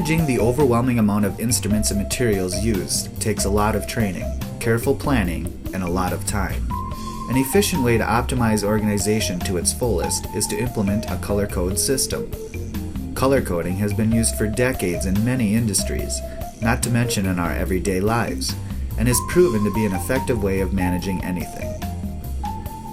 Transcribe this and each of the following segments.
Managing the overwhelming amount of instruments and materials used takes a lot of training, careful planning, and a lot of time. An efficient way to optimize organization to its fullest is to implement a color code system. Color coding has been used for decades in many industries, not to mention in our everyday lives, and is proven to be an effective way of managing anything.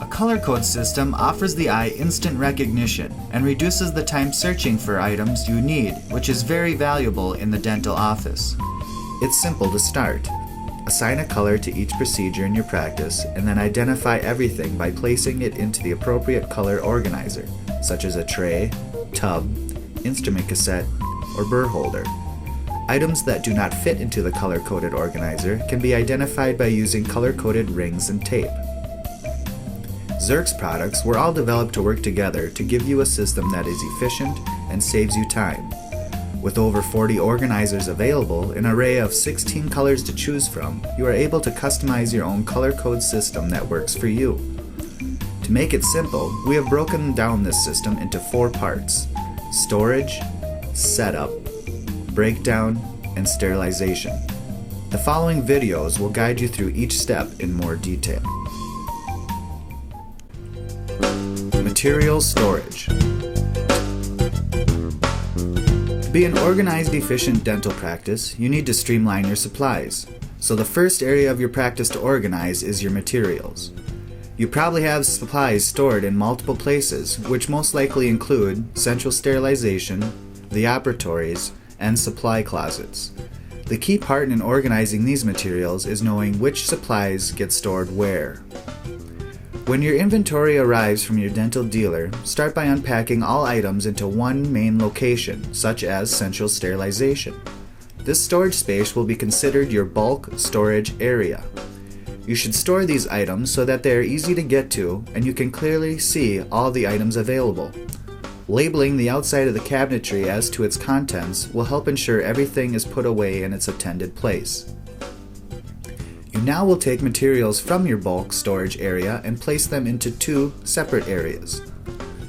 A color code system offers the eye instant recognition and reduces the time searching for items you need, which is very valuable in the dental office. It's simple to start. Assign a color to each procedure in your practice and then identify everything by placing it into the appropriate color organizer, such as a tray, tub, instrument cassette, or burr holder. Items that do not fit into the color-coded organizer can be identified by using color-coded rings and tape. Zirc's products were all developed to work together to give you a system that is efficient and saves you time. With over 40 organizers available, an array of 16 colors to choose from, you are able to customize your own color code system that works for you. To make it simple, we have broken down this system into 4 parts: storage, setup, breakdown, and sterilization. The following videos will guide you through each step in more detail. Material storage. To be an organized, efficient dental practice, you need to streamline your supplies. So the first area of your practice to organize is your materials. You probably have supplies stored in multiple places, which most likely include central sterilization, the operatories, and supply closets. The key part in organizing these materials is knowing which supplies get stored where. When your inventory arrives from your dental dealer, start by unpacking all items into one main location, such as central sterilization. This storage space will be considered your bulk storage area. You should store these items so that they are easy to get to and you can clearly see all the items available. Labeling the outside of the cabinetry as to its contents will help ensure everything is put away in its intended place. You now will take materials from your bulk storage area and place them into 2 separate areas.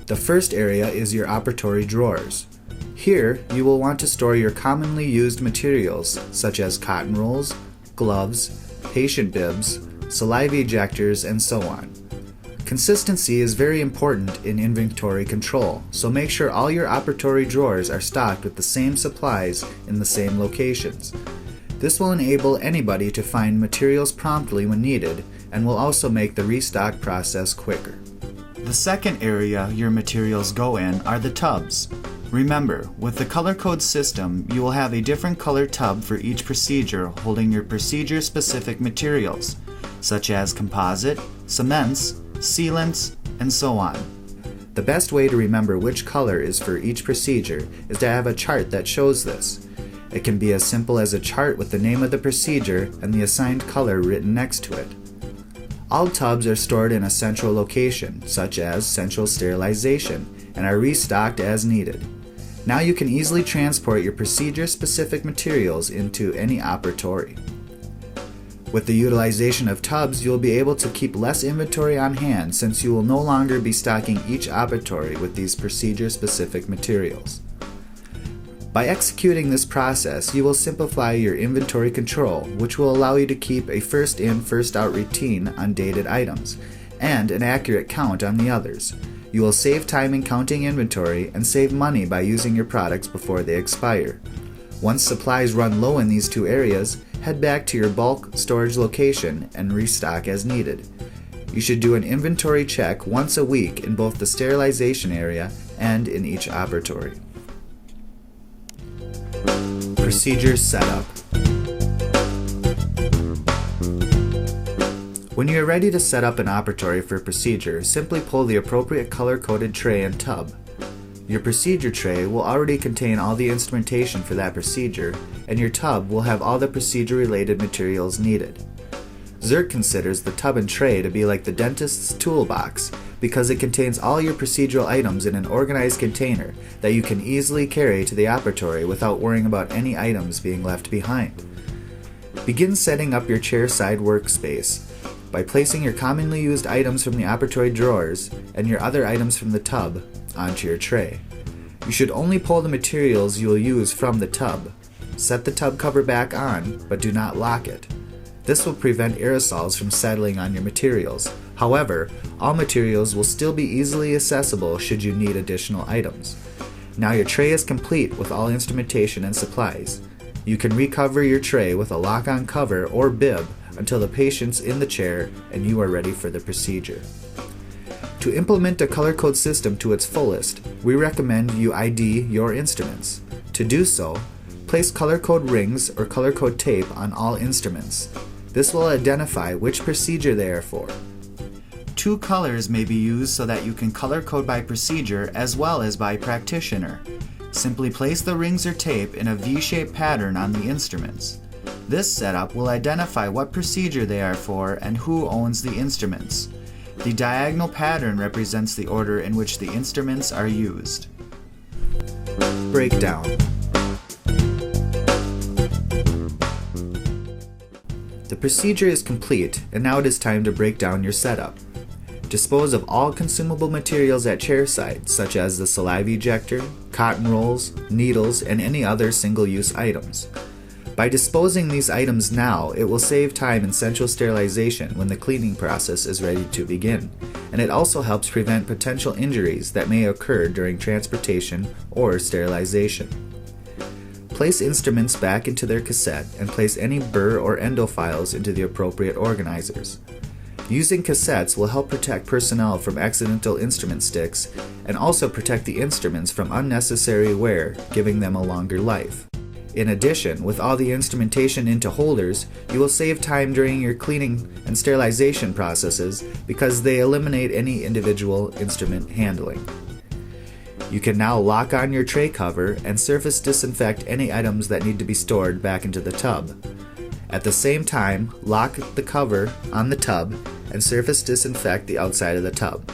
The first area is your operatory drawers. Here, you will want to store your commonly used materials such as cotton rolls, gloves, patient bibs, saliva ejectors, and so on. Consistency is very important in inventory control, so make sure all your operatory drawers are stocked with the same supplies in the same locations. This will enable anybody to find materials promptly when needed and will also make the restock process quicker. The second area your materials go in are the tubs. Remember, with the color code system, you will have a different color tub for each procedure holding your procedure-specific materials, such as composite, cements, sealants, and so on. The best way to remember which color is for each procedure is to have a chart that shows this. It can be as simple as a chart with the name of the procedure and the assigned color written next to it. All tubs are stored in a central location, such as central sterilization, and are restocked as needed. Now you can easily transport your procedure-specific materials into any operatory. With the utilization of tubs, you will be able to keep less inventory on hand since you will no longer be stocking each operatory with these procedure-specific materials. By executing this process, you will simplify your inventory control, which will allow you to keep a first in, first out routine on dated items, and an accurate count on the others. You will save time in counting inventory and save money by using your products before they expire. Once supplies run low in these 2 areas, head back to your bulk storage location and restock as needed. You should do an inventory check once a week in both the sterilization area and in each operatory. Procedure setup. When you are ready to set up an operatory for a procedure, simply pull the appropriate color-coded tray and tub. Your procedure tray will already contain all the instrumentation for that procedure, and your tub will have all the procedure-related materials needed. Zirc considers the tub and tray to be like the dentist's toolbox because it contains all your procedural items in an organized container that you can easily carry to the operatory without worrying about any items being left behind. Begin setting up your chair-side workspace by placing your commonly used items from the operatory drawers and your other items from the tub onto your tray. You should only pull the materials you will use from the tub. Set the tub cover back on, but do not lock it. This will prevent aerosols from settling on your materials. However, all materials will still be easily accessible should you need additional items. Now your tray is complete with all instrumentation and supplies. You can recover your tray with a lock-on cover or bib until the patient's in the chair and you are ready for the procedure. To implement a color code system to its fullest, we recommend you ID your instruments. To do so, place color code rings or color code tape on all instruments. This will identify which procedure they are for. 2 colors may be used so that you can color code by procedure as well as by practitioner. Simply place the rings or tape in a V-shaped pattern on the instruments. This setup will identify what procedure they are for and who owns the instruments. The diagonal pattern represents the order in which the instruments are used. Breakdown. The procedure is complete, and now it is time to break down your setup. Dispose of all consumable materials at chairside, such as the saliva ejector, cotton rolls, needles, and any other single-use items. By disposing these items now, it will save time in central sterilization when the cleaning process is ready to begin, and it also helps prevent potential injuries that may occur during transportation or sterilization. Place instruments back into their cassette and place any burr or endo files into the appropriate organizers. Using cassettes will help protect personnel from accidental instrument sticks and also protect the instruments from unnecessary wear, giving them a longer life. In addition, with all the instrumentation into holders, you will save time during your cleaning and sterilization processes because they eliminate any individual instrument handling. You can now lock on your tray cover and surface disinfect any items that need to be stored back into the tub. At the same time, lock the cover on the tub and surface disinfect the outside of the tub.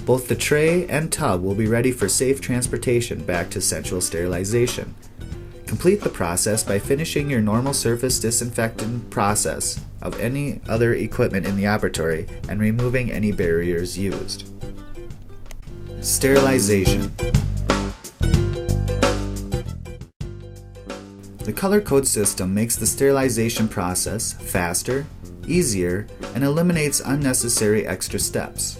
Both the tray and tub will be ready for safe transportation back to central sterilization. Complete the process by finishing your normal surface disinfectant process of any other equipment in the operatory and removing any barriers used. Sterilization. The color code system makes the sterilization process faster, easier, and eliminates unnecessary extra steps.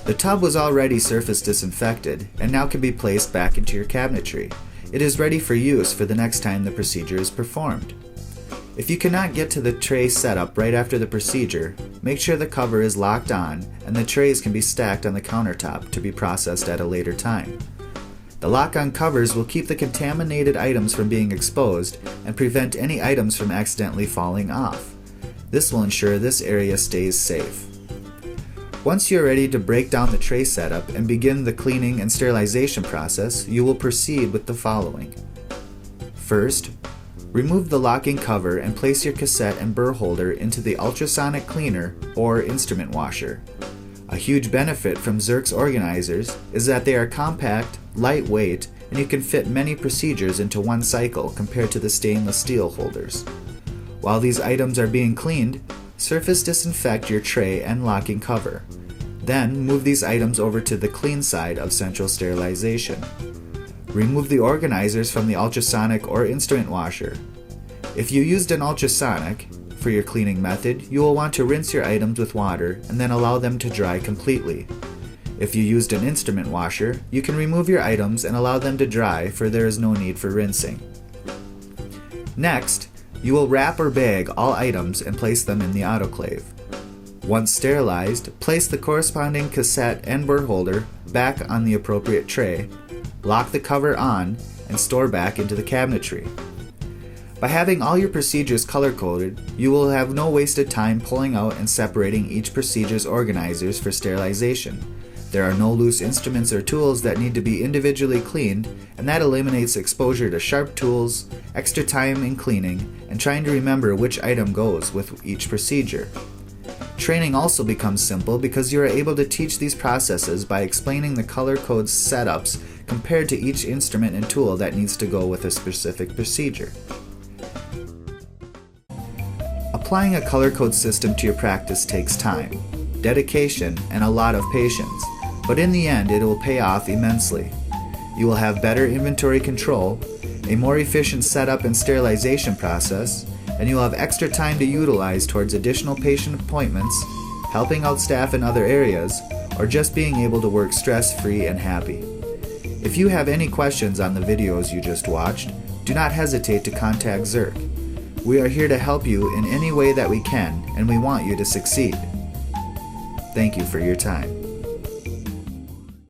The tub was already surface disinfected and now can be placed back into your cabinetry. It is ready for use for the next time the procedure is performed. If you cannot get to the tray setup right after the procedure, make sure the cover is locked on and the trays can be stacked on the countertop to be processed at a later time. The lock-on covers will keep the contaminated items from being exposed and prevent any items from accidentally falling off. This will ensure this area stays safe. Once you are ready to break down the tray setup and begin the cleaning and sterilization process, you will proceed with the following. First, remove the locking cover and place your cassette and burr holder into the ultrasonic cleaner or instrument washer. A huge benefit from Zirc's organizers is that they are compact, lightweight, and you can fit many procedures into one cycle compared to the stainless steel holders. While these items are being cleaned, surface disinfect your tray and locking cover. Then move these items over to the clean side of central sterilization. Remove the organizers from the ultrasonic or instrument washer. If you used an ultrasonic for your cleaning method, you will want to rinse your items with water and then allow them to dry completely. If you used an instrument washer, you can remove your items and allow them to dry, for there is no need for rinsing. Next, you will wrap or bag all items and place them in the autoclave. Once sterilized, place the corresponding cassette and burr holder back on the appropriate tray, lock the cover on, and store back into the cabinetry. By having all your procedures color-coded, you will have no wasted time pulling out and separating each procedure's organizers for sterilization. There are no loose instruments or tools that need to be individually cleaned, and that eliminates exposure to sharp tools, extra time in cleaning, and trying to remember which item goes with each procedure. Training also becomes simple because you are able to teach these processes by explaining the color code setups compared to each instrument and tool that needs to go with a specific procedure. Applying a color code system to your practice takes time, dedication, and a lot of patience, but in the end it will pay off immensely. You will have better inventory control, a more efficient setup and sterilization process, and you will have extra time to utilize towards additional patient appointments, helping out staff in other areas, or just being able to work stress-free and happy. If you have any questions on the videos you just watched, do not hesitate to contact Zirc. We are here to help you in any way that we can, and we want you to succeed. Thank you for your time.